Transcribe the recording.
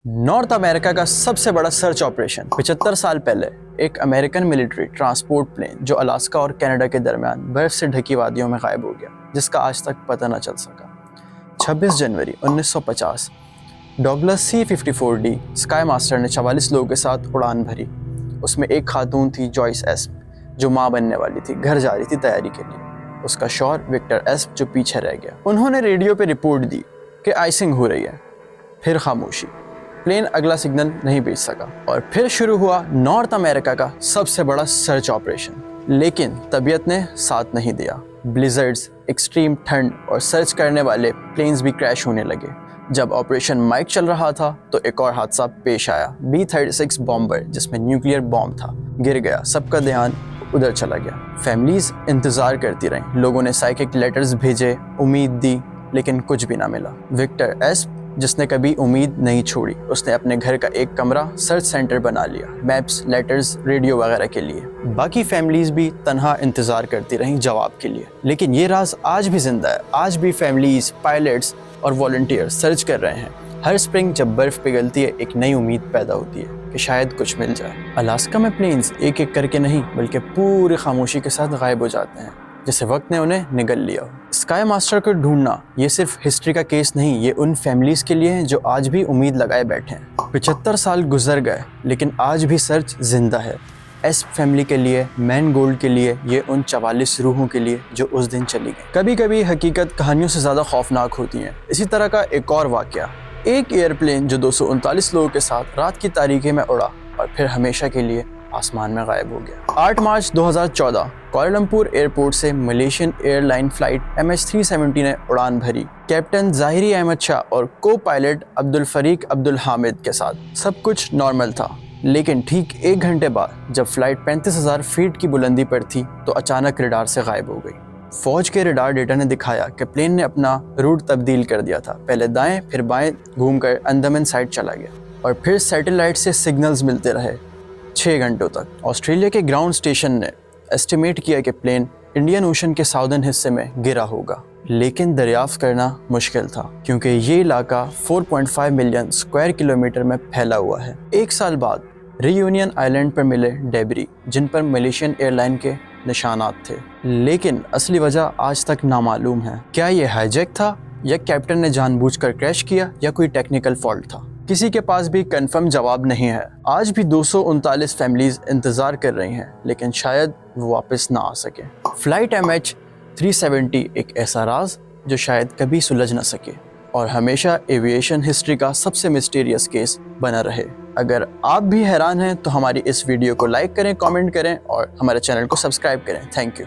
North America का सबसे बड़ा सर्च ऑपरेशन 75 साल पहले एक अमेरिकन मिलिट्री ट्रांसपोर्ट प्लेन जो अलास्का और कनाडा के दरमियान बर्फ से ढकी वादियों में गायब हो गया, जिसका आज तक पता न चल सका। 26 जनवरी 1950 डॉगलस C-54D स्काई मास्टर ने 44 लोगों के साथ उड़ान भरी। उसमें एक खातून थी, जॉयस एस्प, जो माँ बनने वाली थी, घर जा रही थी तैयारी के लिए। उसका शौहर विक्टर एस्प जो पीछे रह गया। उन्होंने रेडियो पे रिपोर्ट दी कि आइसिंग हो रही है। फिर खामोशी। प्लेन अगला सिग्नल नहीं भेज सका और फिर शुरू हुआ नॉर्थ अमेरिका का सबसे बड़ा सर्च ऑपरेशन। लेकिन तबीयत ने साथ नहीं दिया। ब्लिजर्ड्स, एक्सट्रीम ठंड और सर्च करने वाले प्लेन्स भी क्रैश होने लगे। जब ऑपरेशन माइक चल रहा था तो एक और हादसा पेश आया। B-36 बॉम्बर, जिसमें न्यूक्लियर बॉम्ब था, गिर गया। सबका ध्यान उधर चला गया। फैमिलीज इंतजार करती रहीं। लोगों ने साइकिक लेटर्स भेजे, उम्मीद दी, लेकिन कुछ भी ना मिला। विक्टर एस्प, जिसने कभी उम्मीद नहीं छोड़ी, उसने अपने घर का एक कमरा सर्च सेंटर बना लिया, मैप्स, लेटर्स, रेडियो वगैरह के लिए। बाकी फैमिलीज भी तन्हा इंतजार करती रहीं जवाब के लिए। लेकिन ये राज आज भी जिंदा है। आज भी फैमिलीज, पायलट्स और वॉलंटियर सर्च कर रहे हैं। हर स्प्रिंग जब बर्फ पिघलती है, एक नई उम्मीद पैदा होती है कि शायद कुछ मिल जाए। अलास्का में प्लेन्स एक एक करके नहीं, बल्कि पूरी खामोशी के साथ गायब हो जाते हैं, जैसे वक्त ने उन्हें निगल लिया। स्काई मास्टर को ढूंढना ये सिर्फ हिस्ट्री का केस नहीं, ये उन फैमिलीज के लिए है जो आज भी उम्मीद लगाए बैठे हैं। 75 साल गुजर गए, लेकिन आज भी सर्च जिंदा है। एस्प फैमिली के लिए, मैन गोल्ड के लिए, ये उन 44 रूहों के लिए जो उस दिन चली गई। कभी कभी हकीकत कहानियों से ज्यादा खौफनाक होती है। इसी तरह का एक और वाकया, एक एयरप्लेन जो 239 लोगों के साथ रात की तारीकी में उड़ा और फिर हमेशा के लिए आसमान में गायब हो गया। 8 मार्च 2014 कोलालमपुर एयरपोर्ट से मलेशियन एयरलाइन फ्लाइट MH370 ने उड़ान भरी। कैप्टन ज़ाहिरी अहमद शाह और को पायलट अब्दुल फरीक अब्दुल हामिद के साथ सब कुछ नॉर्मल था। लेकिन ठीक 1 घंटे बाद जब फ्लाइट 35,000 फीट की बुलंदी पर थी तो अचानक रडार से गायब हो गई। फौज के रडार डेटा ने दिखाया कि प्लेन ने अपना रूट तब्दील कर दिया था। पहले दाएं फिर बाएं घूमकर अंडमान साइड चला गया और फिर सैटेलाइट से सिग्नल्स मिलते रहे 6 घंटों तक। ऑस्ट्रेलिया के ग्राउंड स्टेशन ने एस्टिमेट किया कि प्लेन इंडियन ओशन के साउदर्न हिस्से में गिरा होगा, लेकिन दरियाफ्त करना मुश्किल था क्योंकि ये इलाका 4.5 मिलियन स्क्वायर किलोमीटर में फैला हुआ है। 1 साल बाद रियूनियन आइलैंड पर मिले डेबरी, जिन पर मलेशियन एयरलाइन के निशानात थे, लेकिन असली वजह आज तक नामालूम है। क्या ये हाईजैक था या कैप्टन ने जानबूझकर क्रैश किया या कोई टेक्निकल फॉल्ट था? किसी के पास भी कंफर्म जवाब नहीं है। आज भी 239 फैमिलीज इंतजार कर रही हैं, लेकिन शायद वो वापस ना आ सके। फ्लाइट MH370 एक ऐसा राज जो शायद कभी सुलझ ना सके और हमेशा एविएशन हिस्ट्री का सबसे मिस्टीरियस केस बना रहे। अगर आप भी हैरान हैं तो हमारी इस वीडियो को लाइक करें, कमेंट करें और हमारे चैनल को सब्सक्राइब करें। Thank you.